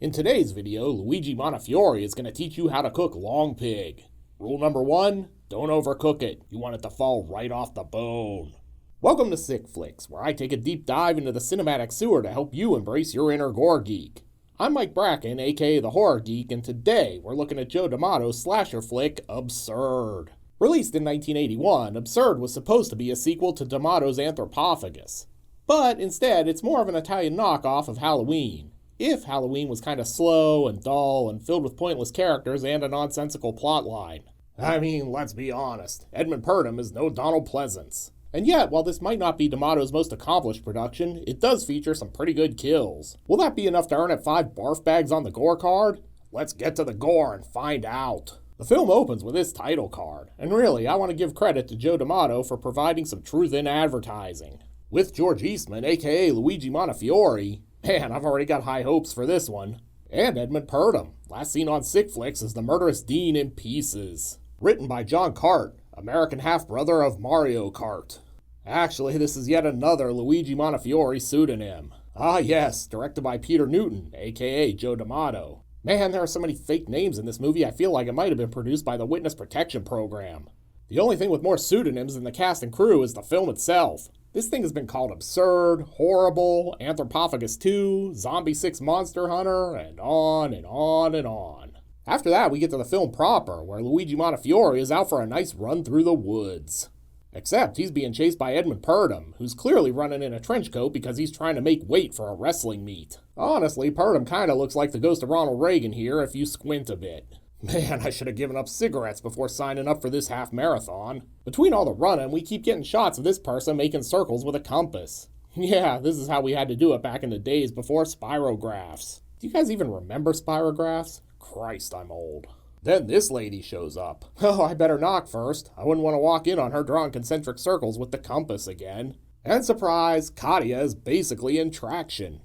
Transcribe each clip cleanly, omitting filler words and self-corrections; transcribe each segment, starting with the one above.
In today's video, Luigi Montefiori is going to teach you how to cook long pig. Rule number 1, don't overcook it. You want it to fall right off the bone. Welcome to Sick Flicks, where I take a deep dive into the cinematic sewer to help you embrace your inner gore geek. I'm Mike Bracken, aka the Horror Geek, and today we're looking at Joe D'Amato's slasher flick, Absurd. Released in 1981, Absurd was supposed to be a sequel to D'Amato's Anthropophagus. But instead, it's more of an Italian knockoff of Halloween. If Halloween was kind of slow and dull and filled with pointless characters and a nonsensical plotline. I mean, let's be honest, Edmund Purdom is no Donald Pleasence. And yet, while this might not be D'Amato's most accomplished production, it does feature some pretty good kills. Will that be enough to earn it 5 barf bags on the gore card? Let's get to the gore and find out. The film opens with this title card, and really, I want to give credit to Joe D'Amato for providing some truth in advertising. With George Eastman, aka Luigi Montefiori, man, I've already got high hopes for this one. And Edmund Purdom, last seen on Sick Flicks as the murderous Dean in Pieces. Written by John Cart, American half-brother of Mario Kart. Actually, this is yet another Luigi Montefiori pseudonym. Ah yes, directed by Peter Newton, aka Joe D'Amato. Man, there are so many fake names in this movie I feel like it might have been produced by the Witness Protection Program. The only thing with more pseudonyms than the cast and crew is the film itself. This thing has been called Absurd, Horrible, Anthropophagus 2, Zombie 6 Monster Hunter, and on and on and on. After that, we get to the film proper, where Luigi Montefiori is out for a nice run through the woods. Except he's being chased by Edmund Purdom, who's clearly running in a trench coat because he's trying to make weight for a wrestling meet. Honestly, Purdom kinda looks like the ghost of Ronald Reagan here if you squint a bit. Man, I should have given up cigarettes before signing up for this half marathon. Between all the running, we keep getting shots of this person making circles with a compass. Yeah, this is how we had to do it back in the days before spirographs. Do you guys even remember spirographs? Christ, I'm old. Then this lady shows up. Oh, I better knock first. I wouldn't want to walk in on her drawing concentric circles with the compass again. And surprise, Katya is basically in traction.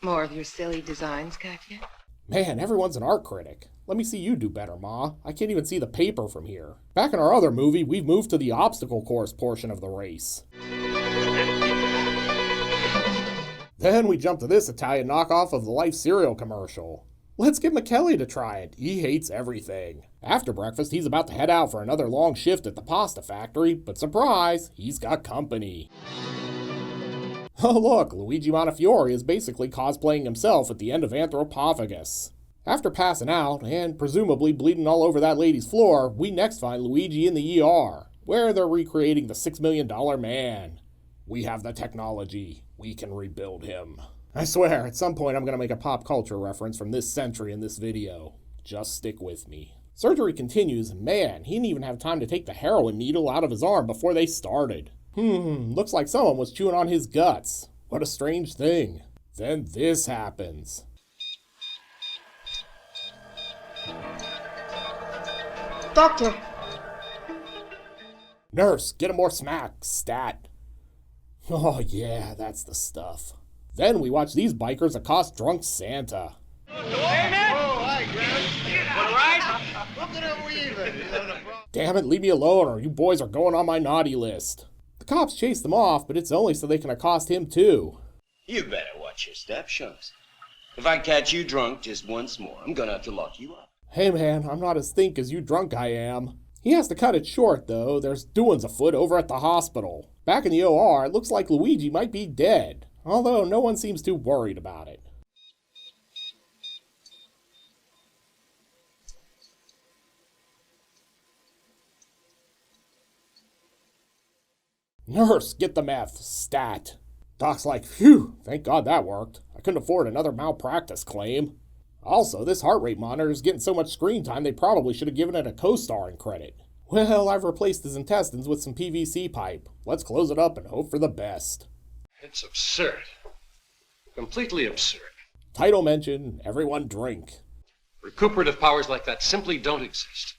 More of your silly designs, Katya? Man, everyone's an art critic. Let me see you do better, Ma. I can't even see the paper from here. Back in our other movie, we've moved to the obstacle course portion of the race. Then we jump to this Italian knockoff of the Life cereal commercial. Let's get McKelly to try it. He hates everything. After breakfast, he's about to head out for another long shift at the pasta factory, but surprise, he's got company. Oh look, Luigi Montefiori is basically cosplaying himself at the end of Anthropophagus. After passing out, and presumably bleeding all over that lady's floor, we next find Luigi in the ER, where they're recreating the $6 million man. We have the technology. We can rebuild him. I swear, at some point I'm going to make a pop culture reference from this century in this video. Just stick with me. Surgery continues, and man, he didn't even have time to take the heroin needle out of his arm before they started. Looks like someone was chewing on his guts. What a strange thing. Then this happens. Doctor! Nurse, get him more smack, stat. Oh yeah, that's the stuff. Then we watch these bikers accost drunk Santa. Damn it, leave me alone or you boys are going on my naughty list. The cops chase them off, but it's only so they can accost him too. You better watch your step, Shucks. If I catch you drunk just once more, I'm gonna have to lock you up. Hey man, I'm not as think as you drunk I am. He has to cut it short though, there's doings afoot over at the hospital. Back in the OR, it looks like Luigi might be dead, although no one seems too worried about it. Nurse, get the meth, stat. Doc's like, phew, thank God that worked. I couldn't afford another malpractice claim. Also, this heart rate monitor is getting so much screen time they probably should have given it a co-starring credit. Well, I've replaced his intestines with some PVC pipe. Let's close it up and hope for the best. It's absurd. Completely absurd. Title mention, everyone drink. Recuperative powers like that simply don't exist.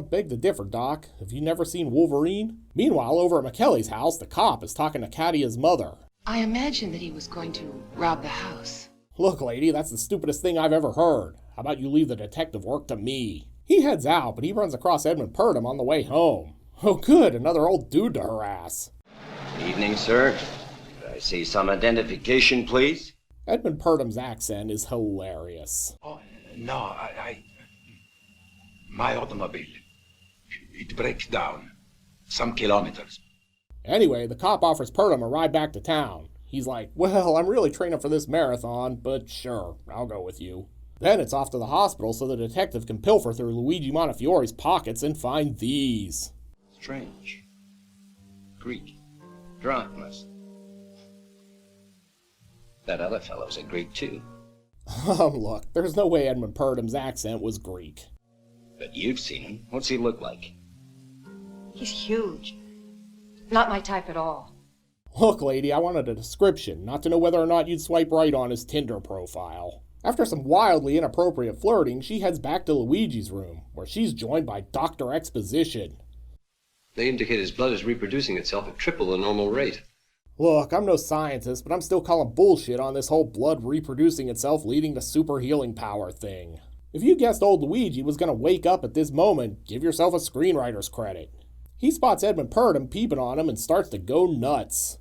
Beg to differ, Doc. Have you never seen Wolverine? Meanwhile, over at McKelly's house, the cop is talking to Katya's mother. I imagined that he was going to rob the house. Look, lady, that's the stupidest thing I've ever heard. How about you leave the detective work to me? He heads out, but he runs across Edmund Purdom on the way home. Oh good, another old dude to harass. Evening, sir. Could I see some identification, please? Edmund Purdom's accent is hilarious. Oh, no, my automobile, it breaks down some kilometers. Anyway, the cop offers Purdom a ride back to town. He's like, well, I'm really training for this marathon, but sure, I'll go with you. Then it's off to the hospital so the detective can pilfer through Luigi Montefiori's pockets and find these. Strange. Greek. Drachmas. That other fellow's a Greek, too. Look, there's no way Edmund Purdom's accent was Greek. But you've seen him. What's he look like? He's huge. Not my type at all. Look, lady, I wanted a description, not to know whether or not you'd swipe right on his Tinder profile. After some wildly inappropriate flirting, she heads back to Luigi's room, where she's joined by Dr. Exposition. They indicate his blood is reproducing itself at triple the normal rate. Look, I'm no scientist, but I'm still calling bullshit on this whole blood reproducing itself leading to super healing power thing. If you guessed old Luigi was gonna wake up at this moment, give yourself a screenwriter's credit. He spots Edmund Purdom peeping on him and starts to go nuts.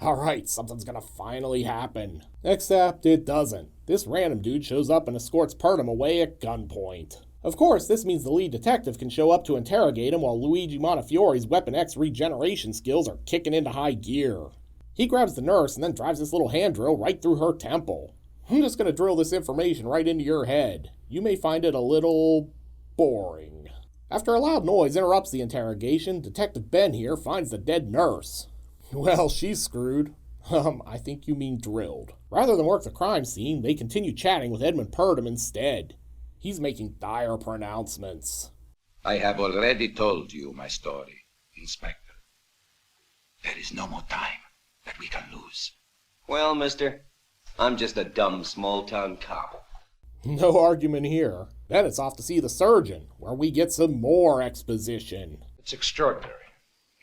Alright, something's gonna finally happen. Except it doesn't. This random dude shows up and escorts Purdom away at gunpoint. Of course, this means the lead detective can show up to interrogate him while Luigi Montefiori's Weapon X regeneration skills are kicking into high gear. He grabs the nurse and then drives this little hand drill right through her temple. I'm just gonna drill this information right into your head. You may find it a little boring. After a loud noise interrupts the interrogation, Detective Ben here finds the dead nurse. Well, she's screwed. I think you mean drilled. Rather than work the crime scene, they continue chatting with Edmund Purdom instead. He's making dire pronouncements. I have already told you my story, Inspector. There is no more time that we can lose. Well, mister, I'm just a dumb small-town cop. No argument here. Then it's off to see the surgeon, where we get some more exposition. It's extraordinary.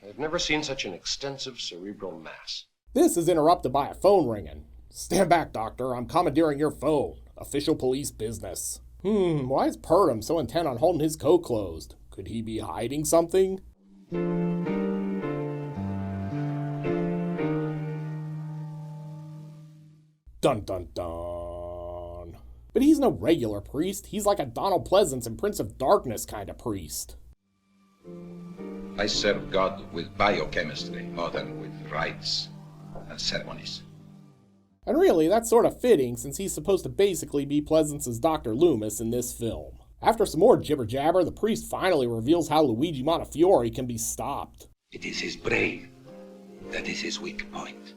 I've never seen such an extensive cerebral mass. This is interrupted by a phone ringing. Stand back, doctor. I'm commandeering your phone. Official police business. Why is Purdom so intent on holding his coat closed? Could he be hiding something? Dun dun dun. But he's no regular priest. He's like a Donald Pleasence and Prince of Darkness kind of priest. I serve God with biochemistry more than with rites and ceremonies. And really, that's sort of fitting since he's supposed to basically be Pleasence's Dr. Loomis in this film. After some more jibber-jabber, the priest finally reveals how Luigi Montefiori can be stopped. It is his brain that is his weak point.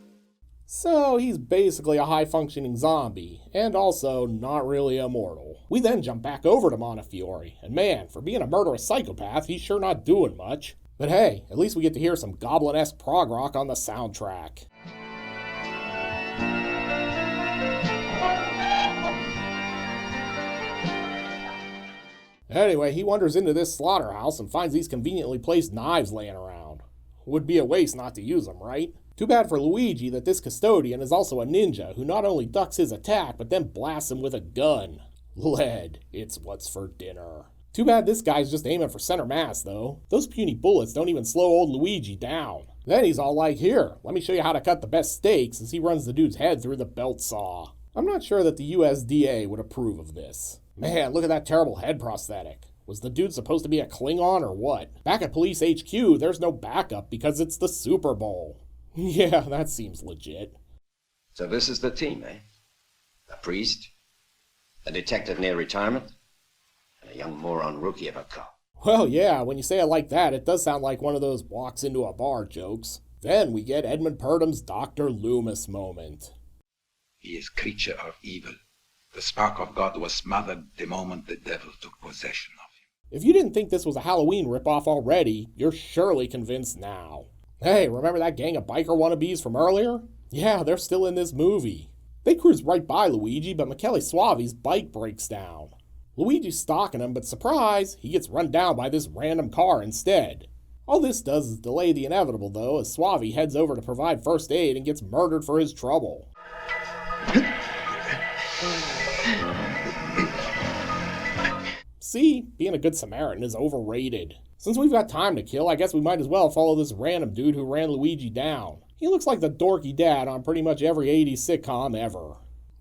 So he's basically a high-functioning zombie, and also not really immortal. We then jump back over to Montefiori, and man, for being a murderous psychopath, he's sure not doing much. But hey, at least we get to hear some goblin-esque prog rock on the soundtrack. Anyway, he wanders into this slaughterhouse and finds these conveniently placed knives laying around. Would be a waste not to use them, right? Too bad for Luigi that this custodian is also a ninja who not only ducks his attack but then blasts him with a gun. Lead, it's what's for dinner. Too bad this guy's just aiming for center mass though. Those puny bullets don't even slow old Luigi down. Then he's all like, here, let me show you how to cut the best steaks as he runs the dude's head through the belt saw. I'm not sure that the USDA would approve of this. Man, look at that terrible head prosthetic. Was the dude supposed to be a Klingon or what? Back at Police HQ, there's no backup because it's the Super Bowl. Yeah, that seems legit. So this is the team, eh? A priest, a detective near retirement, and a young moron rookie of a cop. Well, yeah, when you say it like that, it does sound like one of those walks into a bar jokes. Then we get Edmund Purdom's Dr. Loomis moment. He is creature of evil. The spark of God was smothered the moment the devil took possession of him. If you didn't think this was a Halloween ripoff already, you're surely convinced now. Hey, remember that gang of biker wannabes from earlier? Yeah, they're still in this movie. They cruise right by Luigi, but Michele Soavi's bike breaks down. Luigi's stalking him, but surprise, he gets run down by this random car instead. All this does is delay the inevitable, though, as Soavi heads over to provide first aid and gets murdered for his trouble. See, being a good Samaritan is overrated. Since we've got time to kill, I guess we might as well follow this random dude who ran Luigi down. He looks like the dorky dad on pretty much every 80s sitcom ever.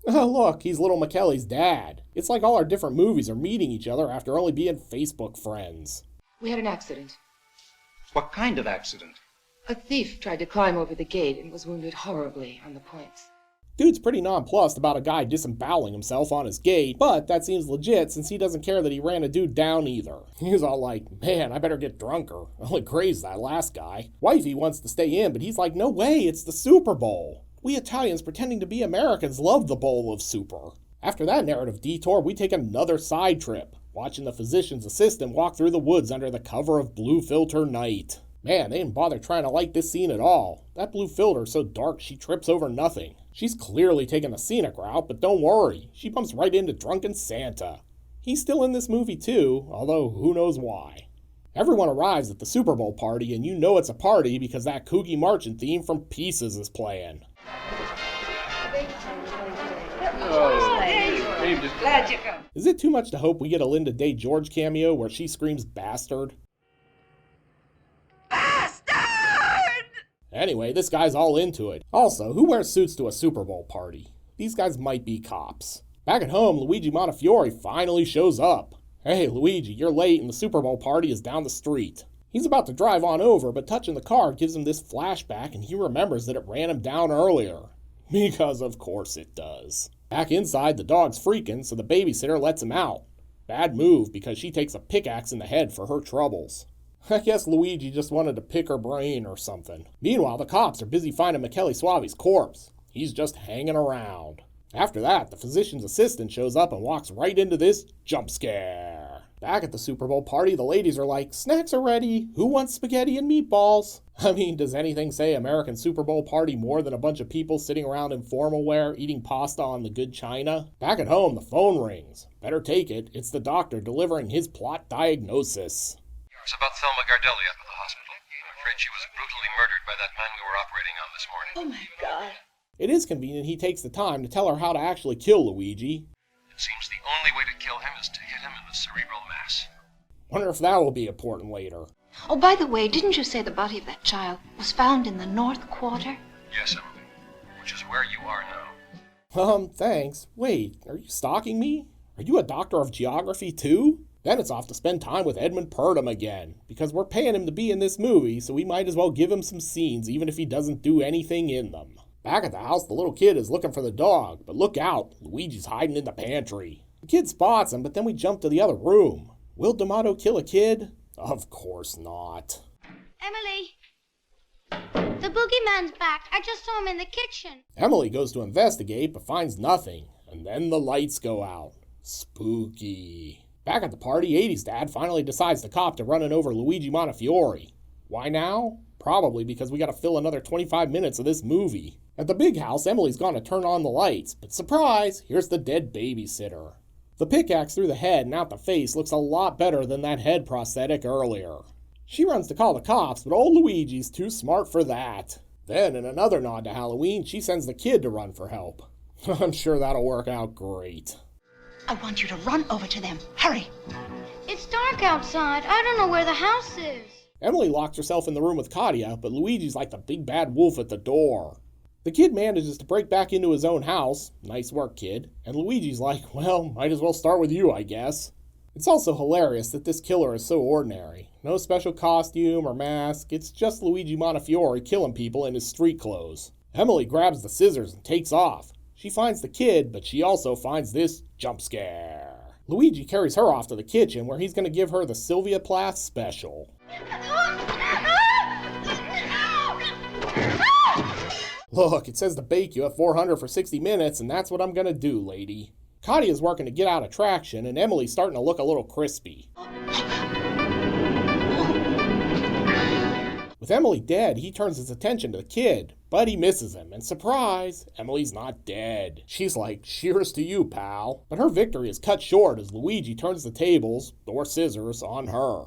Oh look, he's little McKelly's dad. It's like all our different movies are meeting each other after only being Facebook friends. We had an accident. What kind of accident? A thief tried to climb over the gate and was wounded horribly on the points. Dude's pretty nonplussed about a guy disemboweling himself on his gate, but that seems legit since he doesn't care that he ran a dude down either. He was all like, man, I better get drunker. I only grazed that last guy. Wifey wants to stay in, but he's like, no way, it's the Super Bowl. We Italians pretending to be Americans love the bowl of super. After that narrative detour, we take another side trip, watching the physician's assistant walk through the woods under the cover of blue filter night. Man, they didn't bother trying to light this scene at all. That blue filter's so dark she trips over nothing. She's clearly taking the scenic route, but don't worry, she bumps right into drunken Santa. He's still in this movie too, although who knows why. Everyone arrives at the Super Bowl party, and you know it's a party because that kooky marching theme from Pieces is playing. Glad you come. Is it too much to hope we get a Linda Day George cameo where she screams bastard? Anyway, this guy's all into it. Also, who wears suits to a Super Bowl party? These guys might be cops. Back at home, Luigi Montefiori finally shows up. Hey, Luigi, you're late and the Super Bowl party is down the street. He's about to drive on over, but touching the car gives him this flashback and he remembers that it ran him down earlier. Because of course it does. Back inside, the dog's freaking, so the babysitter lets him out. Bad move because she takes a pickaxe in the head for her troubles. I guess Luigi just wanted to pick her brain or something. Meanwhile, the cops are busy finding Michele Soavi's corpse. He's just hanging around. After that, the physician's assistant shows up and walks right into this jump scare. Back at the Super Bowl party, the ladies are like, snacks are ready. Who wants spaghetti and meatballs? I mean, does anything say American Super Bowl party more than a bunch of people sitting around in formal wear eating pasta on the good china? Back at home, the phone rings. Better take it. It's the doctor delivering his plot diagnosis. It's about Thelma Gardelli up at the hospital. I'm afraid she was brutally murdered by that man we were operating on this morning. Oh my God. It is convenient he takes the time to tell her how to actually kill Luigi. It seems the only way to kill him is to hit him in the cerebral mass. Wonder if that will be important later. Oh, by the way, didn't you say the body of that child was found in the North Quarter? Yes, Emily, which is where you are now. Thanks. Wait, are you stalking me? Are you a doctor of geography too? Then it's off to spend time with Edmund Purdom again, because we're paying him to be in this movie, so we might as well give him some scenes even if he doesn't do anything in them. Back at the house, the little kid is looking for the dog, but look out, Luigi's hiding in the pantry. The kid spots him, but then we jump to the other room. Will D'Amato kill a kid? Of course not. Emily, the boogeyman's back. I just saw him in the kitchen. Emily goes to investigate, but finds nothing, and then the lights go out. Spooky. Back at the party, 80s Dad finally decides to cop to running over Luigi Montefiori. Why now? Probably because we gotta fill another 25 minutes of this movie. At the big house, Emily's gonna turn on the lights, but surprise, here's the dead babysitter. The pickaxe through the head and out the face looks a lot better than that head prosthetic earlier. She runs to call the cops, but old Luigi's too smart for that. Then, in another nod to Halloween, she sends the kid to run for help. I'm sure that'll work out great. I want you to run over to them. Hurry. It's dark outside. I don't know where the house is. Emily locks herself in the room with Katia, but Luigi's like the big bad wolf at the door. The kid manages to break back into his own house. Nice work, kid. And Luigi's like, well, might as well start with you, I guess. It's also hilarious that this killer is so ordinary. No special costume or mask. It's just Luigi Montefiori killing people in his street clothes. Emily grabs the scissors and takes off. She finds the kid, but she also finds this jump scare. Luigi carries her off to the kitchen where he's going to give her the Sylvia Plath special. Look, it says to bake you at 400 for 60 minutes, and that's what I'm going to do, lady. Katia's working to get out of traction, and Emily's starting to look a little crispy. With Emily dead, he turns his attention to the kid, but he misses him, and surprise, Emily's not dead. She's like, cheers to you, pal. But her victory is cut short as Luigi turns the tables, or scissors, on her.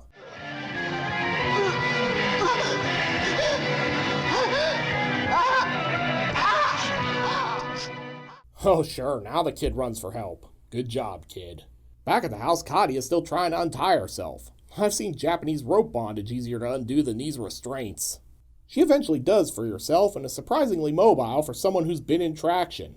Oh sure, now the kid runs for help. Good job, kid. Back at the house, Katia is still trying to untie herself. I've seen Japanese rope bondage easier to undo than these restraints. She eventually does free herself and is surprisingly mobile for someone who's been in traction.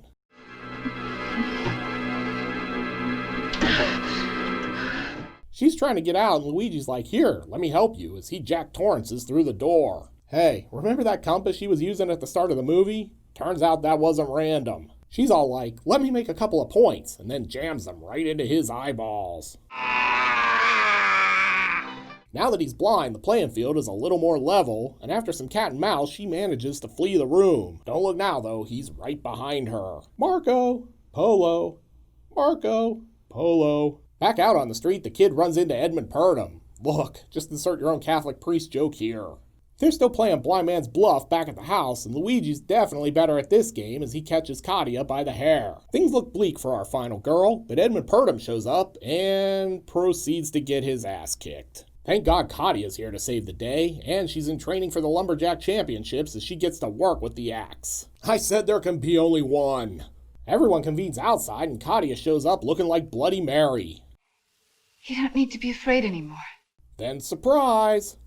She's trying to get out and Luigi's like, "Here, let me help you," as he Jack Torrances through the door. Hey, remember that compass she was using at the start of the movie? Turns out that wasn't random. She's all like, "Let me make a couple of points," and then jams them right into his eyeballs. Now that he's blind, the playing field is a little more level, and after some cat and mouse, she manages to flee the room. Don't look now, though, he's right behind her. Marco! Polo! Marco! Polo! Back out on the street, the kid runs into Edmund Purdom. Look, just insert your own Catholic priest joke here. They're still playing blind man's bluff back at the house, and Luigi's definitely better at this game as he catches Katia by the hair. Things look bleak for our final girl, but Edmund Purdom shows up and proceeds to get his ass kicked. Thank God Katia's here to save the day, and she's in training for the Lumberjack Championships as she gets to work with the axe. I said there can be only one. Everyone convenes outside, and Katia shows up looking like Bloody Mary. You don't need to be afraid anymore. Then surprise!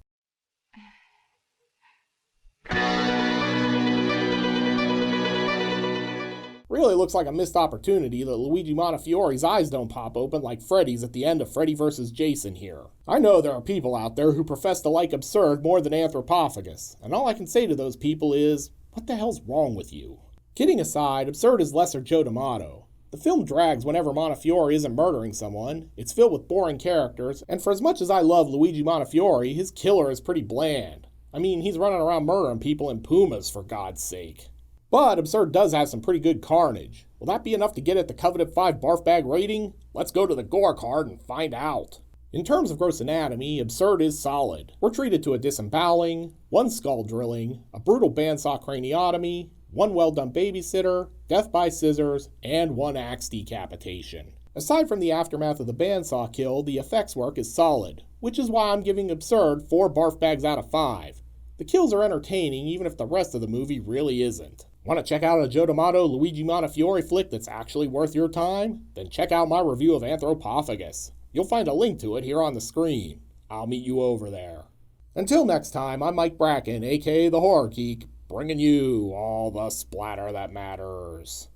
Really looks like a missed opportunity that Luigi Montefiore's eyes don't pop open like Freddy's at the end of Freddy vs. Jason here. I know there are people out there who profess to like Absurd more than Anthropophagus, and all I can say to those people is, what the hell's wrong with you? Kidding aside, Absurd is lesser Joe D'Amato. The film drags whenever Montefiori isn't murdering someone, it's filled with boring characters, and for as much as I love Luigi Montefiori, his killer is pretty bland. I mean, he's running around murdering people in Pumas, for God's sake. But Absurd does have some pretty good carnage. Will that be enough to get it the coveted 5 barf bag rating? Let's go to the gore card and find out. In terms of gross anatomy, Absurd is solid. We're treated to a disemboweling, 1 skull drilling, a brutal bandsaw craniotomy, 1 well-done babysitter, death by scissors, and 1 axe decapitation. Aside from the aftermath of the bandsaw kill, the effects work is solid, which is why I'm giving Absurd 4 barf bags out of 5. The kills are entertaining even if the rest of the movie really isn't. Want to check out a Joe D'Amato Luigi Montefiori flick that's actually worth your time? Then check out my review of Anthropophagus. You'll find a link to it here on the screen. I'll meet you over there. Until next time, I'm Mike Bracken, aka the Horror Geek, bringing you all the splatter that matters.